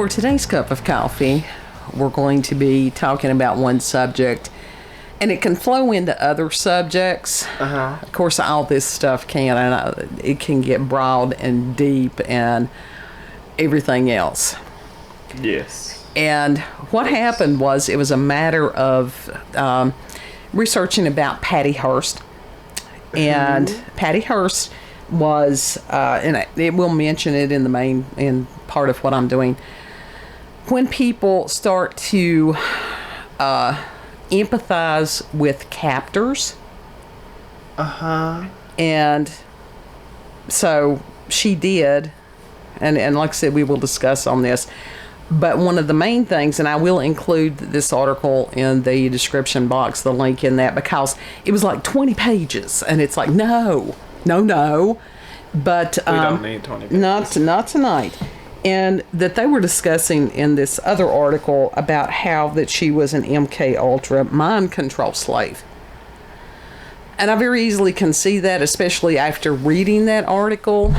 for today's cup of coffee, we're going to be talking about one subject, and it can flow into other subjects. Of course, all this stuff can, and it can get broad and deep and everything else. Yes. And what happened was, it was a matter of researching about Patty Hearst. And Patty Hearst was, and it will mention it in the in part of what I'm doing, when people start to empathize with captors. And so she did, and like I said, we will discuss on this. But one of the main things, and I will include this article in the description box, the link in that, because it was like 20 pages, and it's like, no. But we don't need 20 pages. Not tonight. And that they were discussing in this other article about how that she was an MK Ultra mind control slave. And I very easily can see that, especially after reading that article.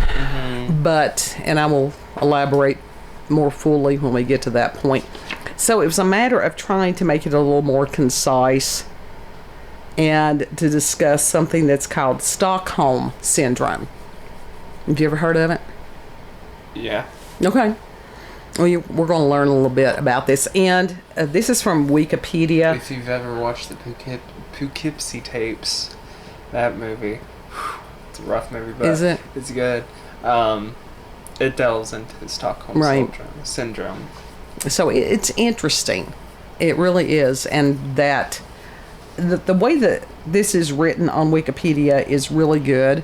But, and I will elaborate more fully when we get to that point. So it was a matter of trying to make it a little more concise and to discuss something that's called Stockholm Syndrome. Have you ever heard of it? Yeah. Okay. Well, we're going to learn a little bit about this. And this is from Wikipedia. If you've ever watched the Poughkeepsie tapes, that movie, it's a rough movie, but is it? It's good. It delves into Stockholm Syndrome. So it's interesting. It really is. And that the way that this is written on Wikipedia is really good.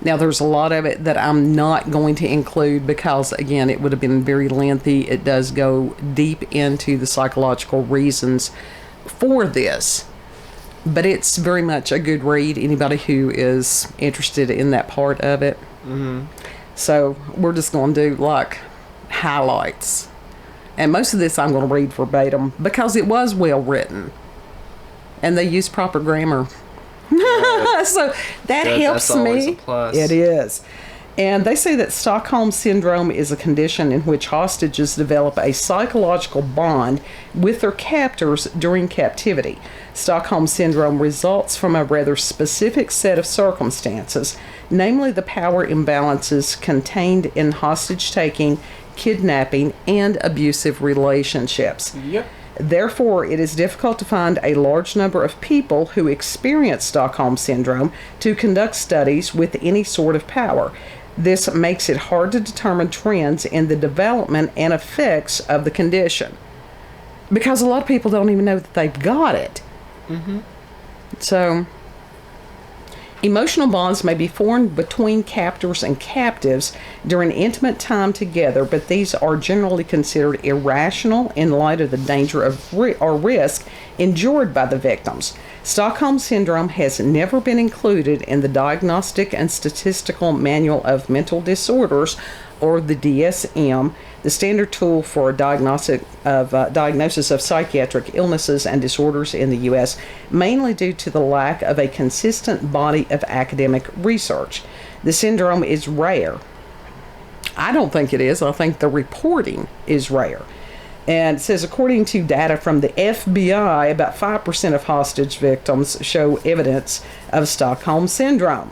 Now, there's a lot of it that I'm not going to include because, again, it would have been very lengthy. It does go deep into the psychological reasons for this. But it's very much a good read, anybody who is interested in that part of it. So we're just going to do like highlights. And most of this I'm going to read verbatim because it was well written. And they use proper grammar. So that helps me. It is. And they say that Stockholm Syndrome is a condition in which hostages develop a psychological bond with their captors during captivity. Stockholm Syndrome results from a rather specific set of circumstances, namely the power imbalances contained in hostage-taking, kidnapping, and abusive relationships. Yep. Therefore, it is difficult to find a large number of people who experience Stockholm Syndrome to conduct studies with any sort of power. This makes it hard to determine trends in the development and effects of the condition. Because a lot of people don't even know that they've got it. So, emotional bonds may be formed between captors and captives during intimate time together, but these are generally considered irrational in light of the danger of or risk endured by the victims. Stockholm Syndrome has never been included in the Diagnostic and Statistical Manual of Mental Disorders, or the DSM, the standard tool for diagnosis of psychiatric illnesses and disorders in the U.S., mainly due to the lack of a consistent body of academic research. The syndrome is rare. I don't think it is. I think the reporting is rare. And it says, according to data from the FBI, about 5% of hostage victims show evidence of Stockholm Syndrome.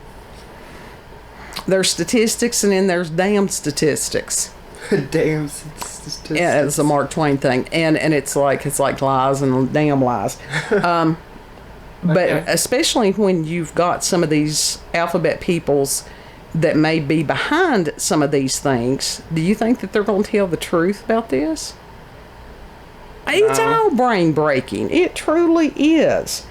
There's statistics, and then there's damn statistics. Damn statistics. Yeah, it's a Mark Twain thing, and it's like lies and damn lies. But especially when you've got some of these alphabet peoples that may be behind some of these things, do you think that they're going to tell the truth about this? It's all brain breaking. It truly is.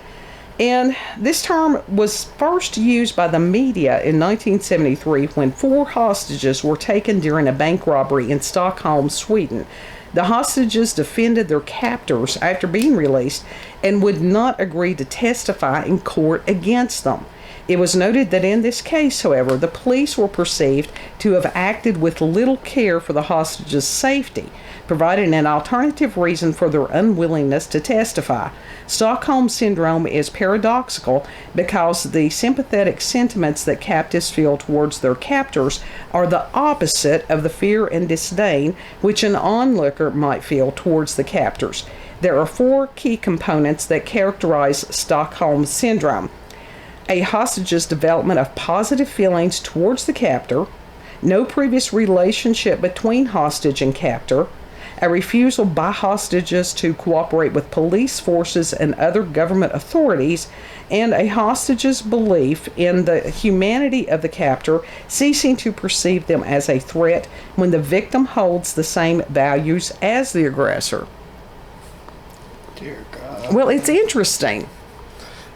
And this term was first used by the media in 1973 when 4 hostages were taken during a bank robbery in Stockholm, Sweden. The hostages defended their captors after being released and would not agree to testify in court against them. It was noted that in this case, however, the police were perceived to have acted with little care for the hostages' safety. providing an alternative reason for their unwillingness to testify. Stockholm Syndrome is paradoxical because the sympathetic sentiments that captives feel towards their captors are the opposite of the fear and disdain which an onlooker might feel towards the captors. There are 4 key components that characterize Stockholm Syndrome: a hostage's development of positive feelings towards the captor, no previous relationship between hostage and captor, a refusal by hostages to cooperate with police forces and other government authorities, and a hostage's belief in the humanity of the captor, ceasing to perceive them as a threat when the victim holds the same values as the aggressor. Dear God. Well, it's interesting.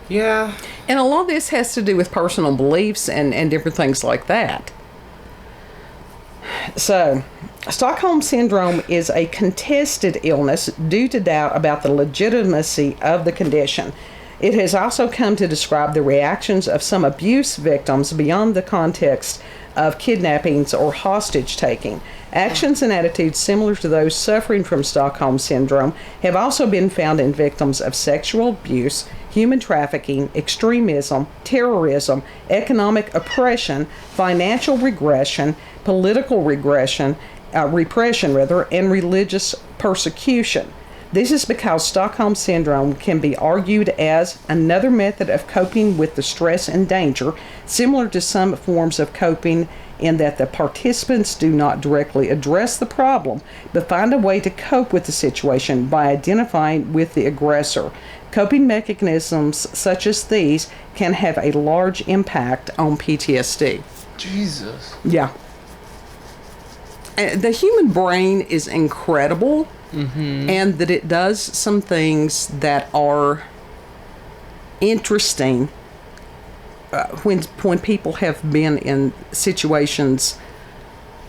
Yeah. And a lot of this has to do with personal beliefs and different things like that. So, Stockholm Syndrome is a contested illness due to doubt about the legitimacy of the condition. It has also come to describe the reactions of some abuse victims beyond the context of kidnappings or hostage taking. Actions and attitudes similar to those suffering from Stockholm Syndrome have also been found in victims of sexual abuse, human trafficking, extremism, terrorism, economic oppression, financial regression, political repression, and religious persecution. This is because Stockholm Syndrome can be argued as another method of coping with the stress and danger, similar to some forms of coping in that the participants do not directly address the problem, but find a way to cope with the situation by identifying with the aggressor. Coping mechanisms such as these can have a large impact on PTSD. Jesus. Yeah. The human brain is incredible, and that it does some things that are interesting when people have been in situations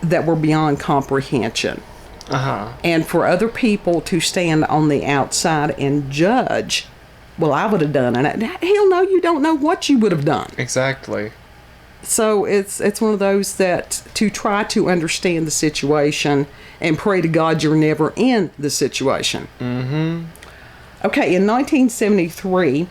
that were beyond comprehension. And for other people to stand on the outside and judge, well, I would have done it. Hell no, you don't know what you would have done. Exactly. So it's one of those that to try to understand the situation and pray to God you're never in the situation. Okay, in 1973,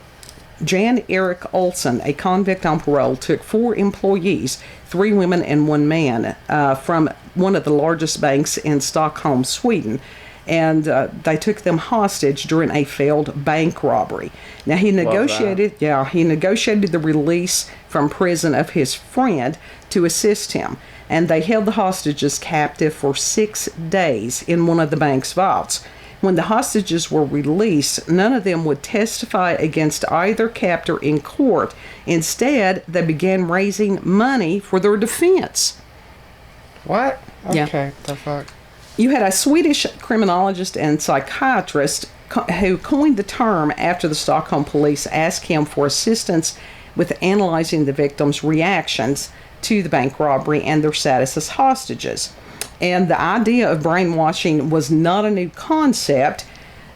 Jan Erik Olsen, a convict on parole, took 4 employees, 3 women and 1 man, from one of the largest banks in Stockholm, Sweden, and they took them hostage during a failed bank robbery. Now he negotiated the release from prison of his friend to assist him, and they held the hostages captive for 6 days in one of the bank's vaults. When the hostages were released, none of them would testify against either captor in court. Instead, they began raising money for their defense. What? Yeah. Okay, the fuck? You had a Swedish criminologist and psychiatrist who coined the term after the Stockholm police asked him for assistance with analyzing the victims' reactions to the bank robbery and their status as hostages. And the idea of brainwashing was not a new concept.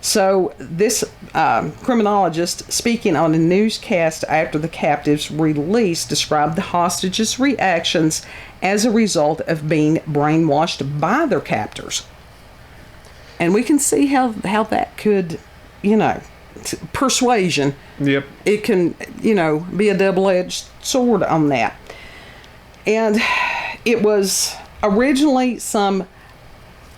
So this criminologist, speaking on a newscast after the captives' release, described the hostages' reactions as a result of being brainwashed by their captors. And we can see how that could, persuasion. Yep. It can, be a double-edged sword on that. And it was originally some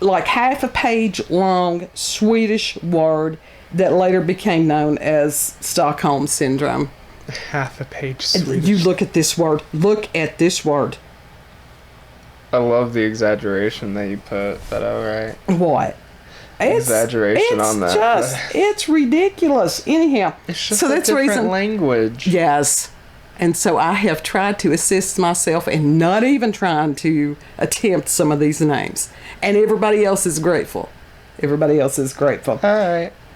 half a page long Swedish word that later became known as Stockholm Syndrome. Half a page Swedish. You look at this word. Look at this word. I love the exaggeration that you put, but alright. What? Exaggeration on that. It's ridiculous. Anyhow. It's just a different language. Yes. And so I have tried to assist myself and not even trying to attempt some of these names. And everybody else is grateful. All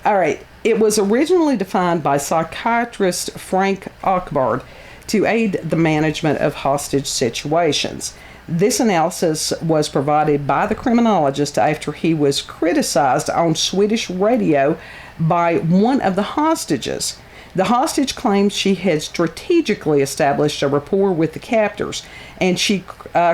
right. It was originally defined by psychiatrist Frank Ochbard to aid the management of hostage situations. This analysis was provided by the criminologist after he was criticized on Swedish radio by one of the hostages. The hostage claims she had strategically established a rapport with the captors, and she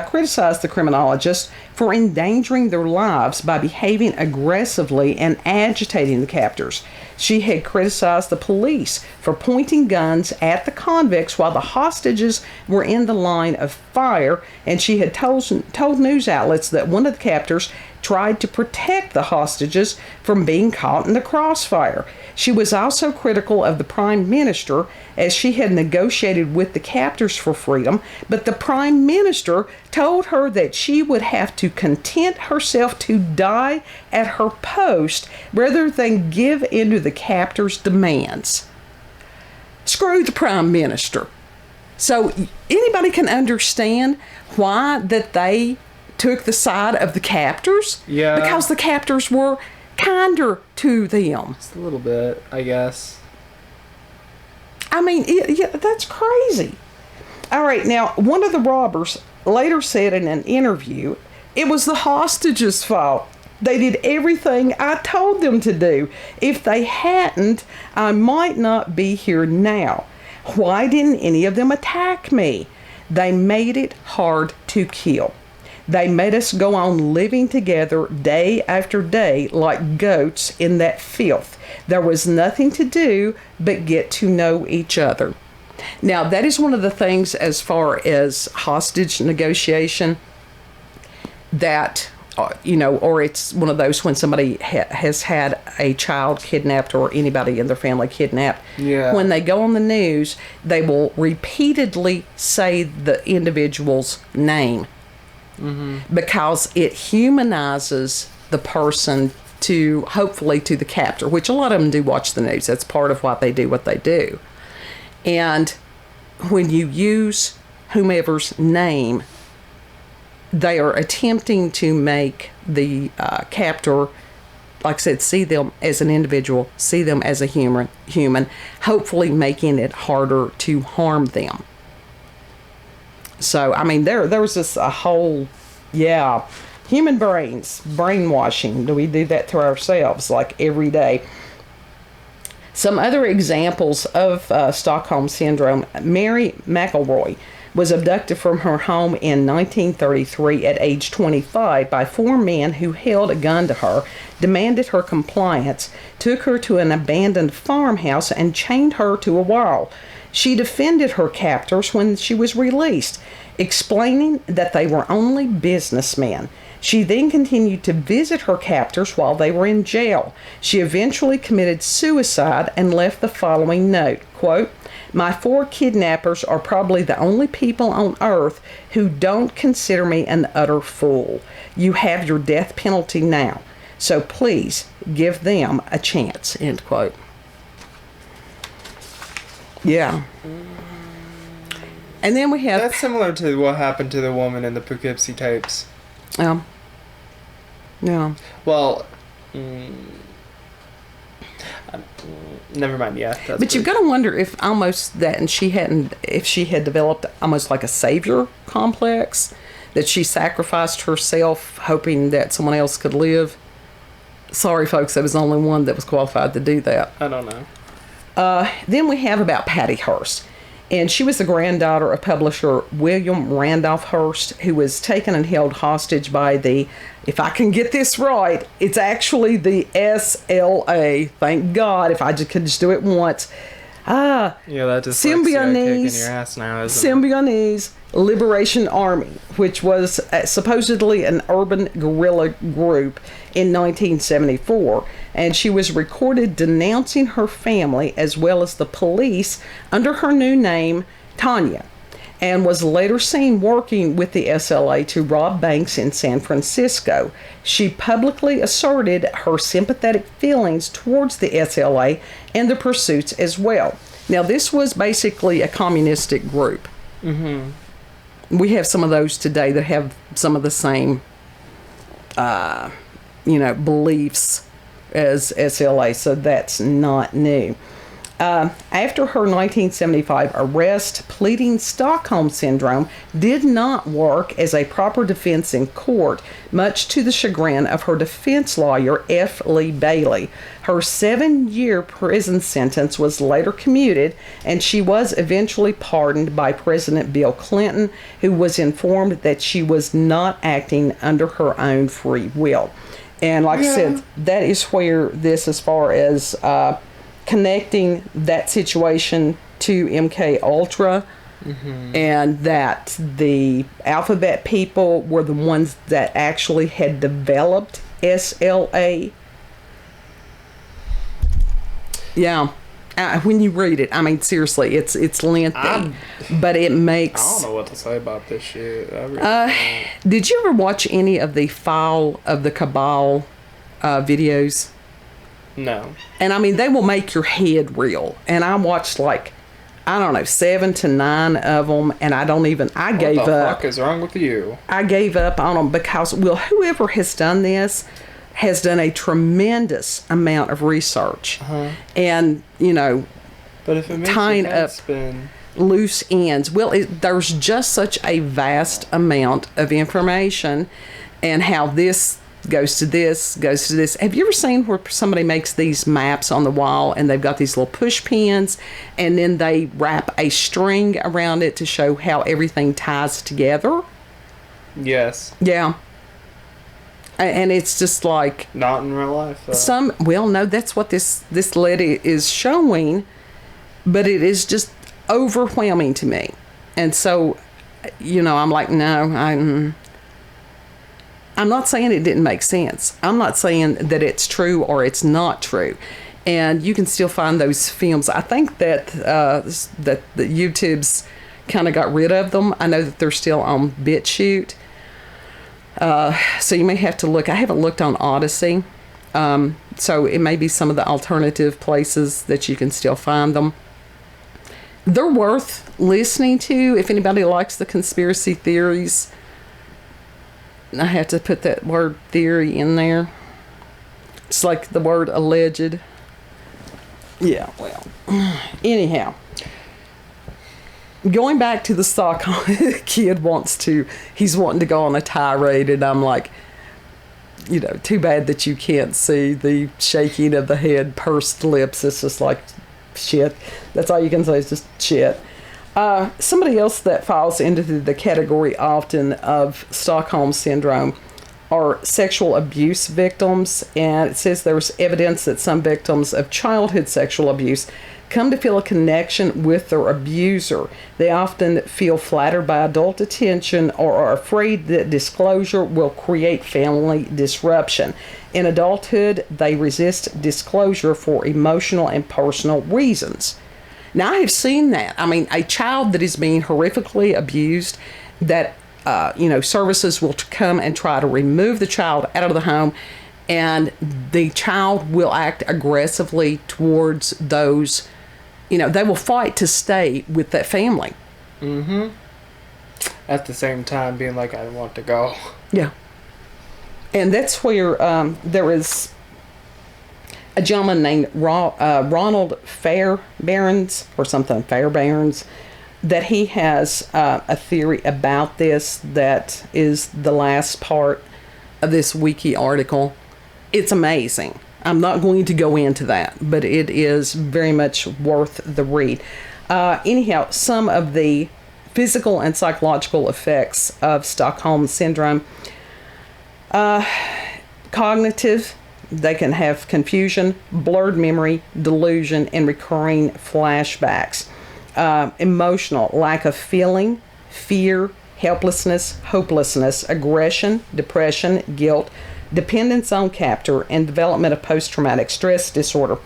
criticized the criminologists for endangering their lives by behaving aggressively and agitating the captors. She had criticized the police for pointing guns at the convicts while the hostages were in the line of fire, and she had told news outlets that one of the captors tried to protect the hostages from being caught in the crossfire. She was also critical of the Prime Minister, as she had negotiated with the captors for freedom, but the Prime Minister told her that she would have to content herself to die at her post rather than give in to the captors' demands. Screw the Prime Minister. So anybody can understand why that they took the side of the captors? Yeah. Because the captors were kinder to them. Just a little bit, I guess. I mean, yeah, that's crazy. All right, now, one of the robbers later said in an interview, it was the hostages' fault. They did everything I told them to do. If they hadn't, I might not be here now. Why didn't any of them attack me? They made it hard to kill. They made us go on living together day after day like goats in that filth. There was nothing to do but get to know each other. Now, that is one of the things as far as hostage negotiation that, or it's one of those when somebody has had a child kidnapped or anybody in their family kidnapped. Yeah. When they go on the news, they will repeatedly say the individual's name. Mm-hmm. Because it humanizes the person to, hopefully, to the captor, which a lot of them do watch the news. That's part of why they do what they do. And when you use whomever's name, they are attempting to make the captor, like I said, see them as an individual, see them as a human, hopefully making it harder to harm them. So, I mean, there was just a whole, human brains, brainwashing. Do we do that to ourselves, like, every day? Some other examples of Stockholm Syndrome. Mary McElroy was abducted from her home in 1933 at age 25 by 4 men who held a gun to her, demanded her compliance, took her to an abandoned farmhouse, and chained her to a wall. She defended her captors when she was released, explaining that they were only businessmen. She then continued to visit her captors while they were in jail. She eventually committed suicide and left the following note, quote, "My 4 kidnappers are probably the only people on earth who don't consider me an utter fool. You have your death penalty now, so please give them a chance," end quote. Yeah. And then we have... That's similar to what happened to the woman in the Poughkeepsie tapes. Yeah. Well, never mind. Yeah, but you've got to wonder if almost that, and if she had developed almost like a savior complex, that she sacrificed herself hoping that someone else could live. Sorry, folks, there was only one that was qualified to do that. I don't know. Then we have about Patty Hearst. And she was the granddaughter of publisher William Randolph Hearst, who was taken and held hostage by the, if I can get this right, it's actually the SLA. Thank God, if I could just do it once. Yeah, that just kicking your ass now, isn't it? Symbionese Liberation Army, which was supposedly an urban guerrilla group in 1974, and she was recorded denouncing her family as well as the police under her new name, Tanya, and was later seen working with the SLA to rob banks in San Francisco. She publicly asserted her sympathetic feelings towards the SLA and the pursuits as well. Now, this was basically a communistic group. Mm-hmm. We have some of those today that have some of the same, beliefs as SLA, so that's not new. After her 1975 arrest, pleading Stockholm Syndrome did not work as a proper defense in court, much to the chagrin of her defense lawyer, F. Lee Bailey. Her 7-year prison sentence was later commuted, and she was eventually pardoned by President Bill Clinton, who was informed that she was not acting under her own free will. And like I said, that is where this, as far as connecting that situation to MK Ultra, and that the alphabet people were the ones that actually had developed SLA. Yeah. When you read it, I mean, seriously, it's lengthy, but it makes... I don't know what to say about this shit. Did you ever watch any of the Fall of the Cabal videos? No. And I mean, they will make your head reel. And I watched like, I don't know, 7 to 9 of them, and I gave up. What the fuck is wrong with you? I gave up on them because, well, whoever has done this has done a tremendous amount of research. And, you know, but if it makes tying your head up spin. loose ends. Well, there's just such a vast amount of information, and how this goes to this, goes to this. Have you ever seen where somebody makes these maps on the wall and they've got these little push pins, and then they wrap a string around it to show how everything ties together? Yes. Yeah. And it's just like... Not in real life, though. Well, no, that's what this lady is showing, but it is just overwhelming to me. And so, you know, I'm like, no, I'm not saying it didn't make sense. I'm not saying that it's true or it's not true. And you can still find those films. I think that that the YouTube's kind of got rid of them. I know that they're still on BitChute. So you may have to look. I haven't looked on Odyssey. So it may be some of the alternative places that you can still find them. They're worth listening to if anybody likes the conspiracy theories. I have to put that word theory in there. It's like the word alleged. Yeah, well. Anyhow. Going back to the Stockholm, the kid he's wanting to go on a tirade, and I'm like, you know, too bad that you can't see the shaking of the head, pursed lips. It's just like, shit. That's all you can say is just shit. Somebody else that falls into the category often of Stockholm Syndrome are sexual abuse victims, and it says there's evidence that some victims of childhood sexual abuse come to feel a connection with their abuser. They often feel flattered by adult attention or are afraid that disclosure will create family disruption. In adulthood, they resist disclosure for emotional and personal reasons. Now, I have seen that. I mean, a child that is being horrifically abused, that, services will come and try to remove the child out of the home, and the child will act aggressively towards those, they will fight to stay with that family. Mm-hmm. At the same time being like, I want to go. Yeah. And that's where there is a gentleman named Ronald Fairbairns, or something, Fairbairns, that he has a theory about this that is the last part of this wiki article. It's amazing. I'm not going to go into that, but it is very much worth the read. Anyhow, some of the physical and psychological effects of Stockholm Syndrome. Cognitive, they can have confusion, blurred memory, delusion, and recurring flashbacks. Emotional, lack of feeling, fear, helplessness, hopelessness, aggression, depression, guilt, dependence on captor, and development of post-traumatic stress disorder.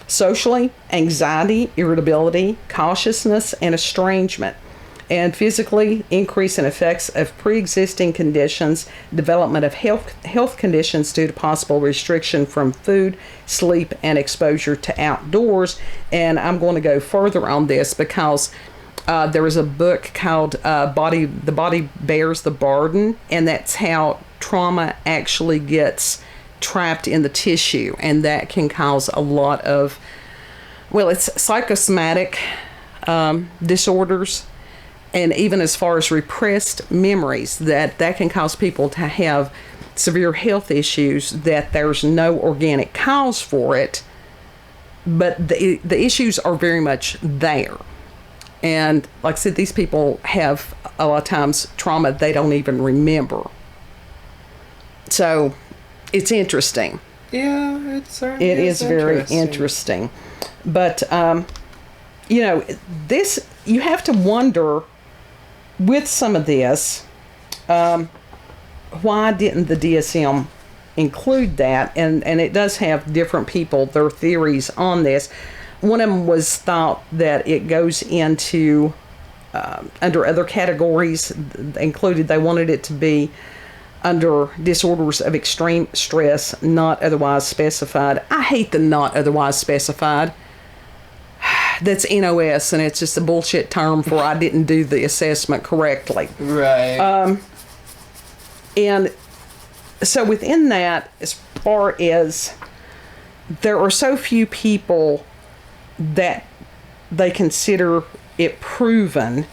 Socially, anxiety, irritability, cautiousness, and estrangement. And physically, increase in effects of pre-existing conditions, development of health conditions due to possible restriction from food, sleep, and exposure to outdoors. And I'm going to go further on this because there is a book called The Body Bears the Burden, and that's how trauma actually gets trapped in the tissue, and that can cause a lot of Well, it's psychosomatic disorders, and even as far as repressed memories, that can cause people to have severe health issues that there's no organic cause for it, but the issues are very much there. And like I said, these people have a lot of times trauma they don't even remember. So it's interesting. Yeah, it certainly is very interesting. But, this, you have to wonder with some of this, why didn't the DSM include that? And it does have different people, their theories on this. One of them was thought that it goes into, under other categories, included they wanted it to be under disorders of extreme stress, not otherwise specified. I hate the not otherwise specified. That's NOS, and it's just a bullshit term for I didn't do the assessment correctly. Right. And so within that, as far as there are so few people that they consider it proven,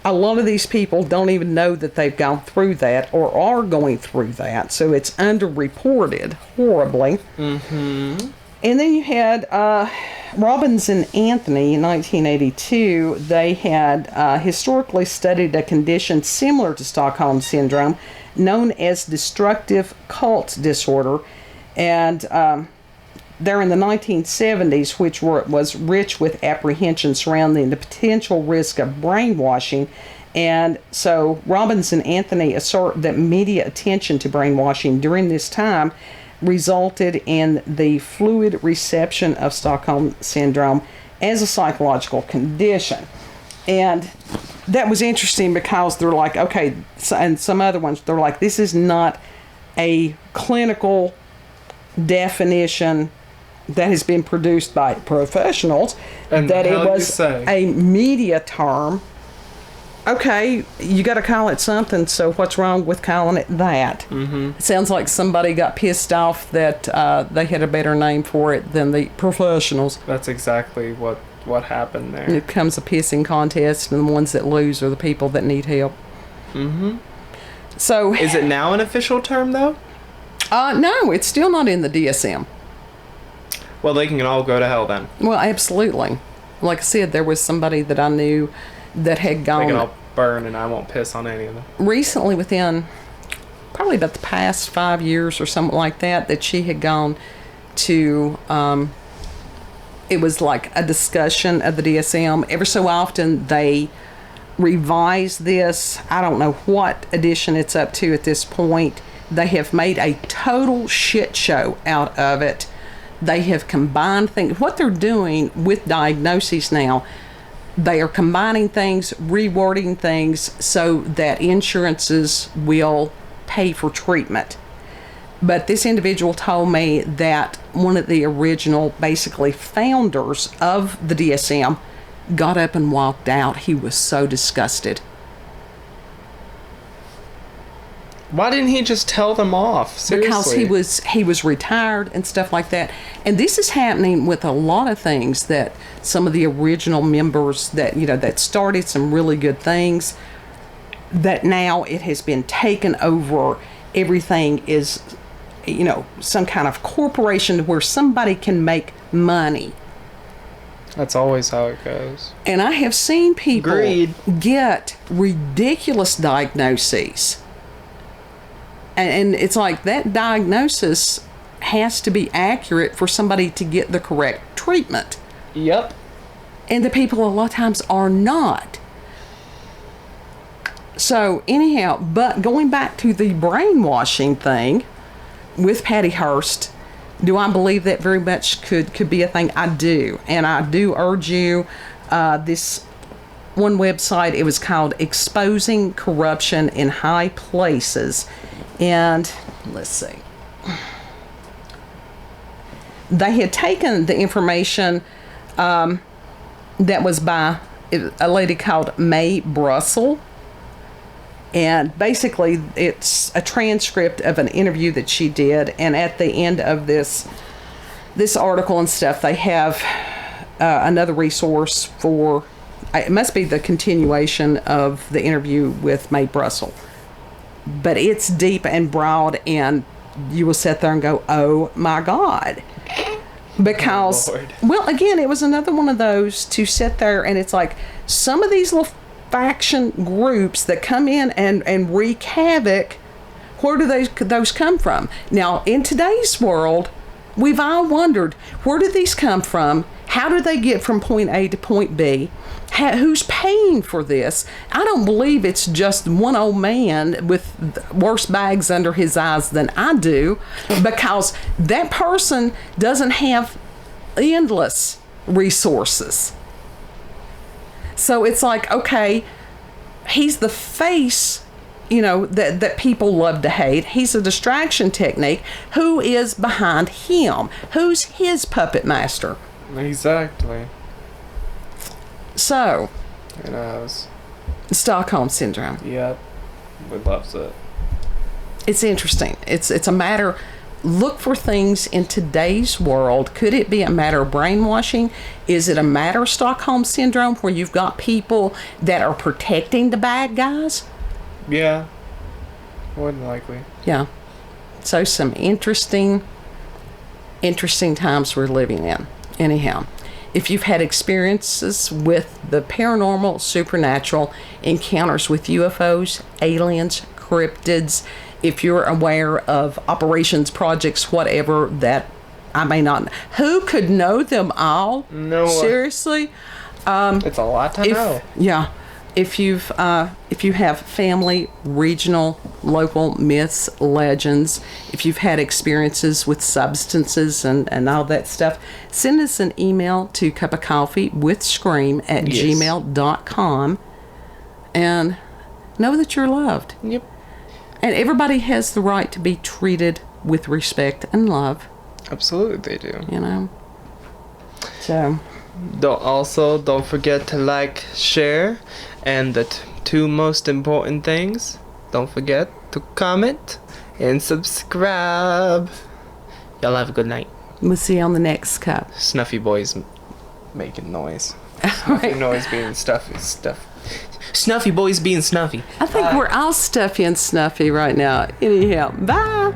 a lot of these people don't even know that they've gone through that or are going through that. So it's underreported horribly. Mm-hmm. And then you had Robbins and Anthony in 1982. They had historically studied a condition similar to Stockholm Syndrome known as destructive cult disorder. And there in the 1970s, which was rich with apprehension surrounding the potential risk of brainwashing. And so Robbins and Anthony assert that media attention to brainwashing during this time resulted in the fluid reception of Stockholm Syndrome as a psychological condition. And that was interesting because they're like, okay, and some other ones, they're like, this is not a clinical definition that has been produced by professionals, and that it was a media term. Okay, you got to call it something, so what's wrong with calling it that? Mm-hmm. It sounds like somebody got pissed off that they had a better name for it than the professionals. That's exactly what happened there. It becomes a pissing contest, and the ones that lose are the people that need help. Mm-hmm. So, is it now an official term, though? No, it's still not in the DSM. Well, they can all go to hell then. Well, absolutely. Like I said, there was somebody that I knew that had gone... They can all burn, and I won't piss on any of them. Recently, within probably about the past 5 years or something like that she had gone to... it was like a discussion of the DSM. Every so often, they revise this. I don't know what edition it's up to at this point. They have made a total shit show out of it. They have combined things. What they're doing with diagnoses now, they are combining things, rewording things so that insurances will pay for treatment. But this individual told me that one of the original, basically, founders of the DSM got up and walked out. He was so disgusted. Why didn't he just tell them off? Seriously. Because he was retired and stuff like that. And this is happening with a lot of things, that some of the original members that that started some really good things, that now it has been taken over. Everything is some kind of corporation where somebody can make money. That's always how it goes. And I have seen people get ridiculous diagnoses. And it's like that diagnosis has to be accurate for somebody to get the correct treatment. Yep. And the people a lot of times are not. So anyhow, but going back to the brainwashing thing with Patty Hearst, do I believe that very much could be a thing? I do. And I do urge you, this one website, it was called Exposing Corruption in High Places. And let's see. They had taken the information that was by a lady called Mae Brussel. And basically, it's a transcript of an interview that she did. And at the end of this article and stuff, they have another resource for, it must be the continuation of the interview with Mae Brussel. But it's deep and broad, and you will sit there and go, oh my God. Because, well, again, it was another one of those to sit there and it's like some of these little faction groups that come in and wreak havoc, where do those come from? Now, in today's world, we've all wondered, where do these come from? How do they get from point A to point B? Who's paying for this? I don't believe it's just one old man with worse bags under his eyes than I do, because that person doesn't have endless resources. So it's like, okay, he's the face, that people love to hate. He's a distraction technique. Who is behind him? Who's his puppet master? Exactly. So, It has. Stockholm Syndrome. Yep. We loves it. It's interesting. It's a matter. Look for things in today's world. Could it be a matter of brainwashing? Is it a matter of Stockholm Syndrome, where you've got people that are protecting the bad guys? Yeah. More than likely. Yeah. So some interesting times we're living in. Anyhow, if you've had experiences with the paranormal, supernatural, encounters with UFOs, aliens, cryptids, if you're aware of operations, projects, whatever, that I may not, who could know them all? No. Seriously? It's a lot to know. Yeah. If you have family, regional, local myths, legends, if you've had experiences with substances and all that stuff, send us an email to cupofcoffeewithscream at gmail.com and know that you're loved. Yep. And everybody has the right to be treated with respect and love. Absolutely, they do. So. Don't forget to like, share, and the two most important things, don't forget to comment and subscribe. Y'all have a good night. We'll see you on the next cup. Snuffy boy's making noise. Snuffy noise being stuff. Snuffy boy's being snuffy. I think we're all stuffy and snuffy right now. Anyhow, bye.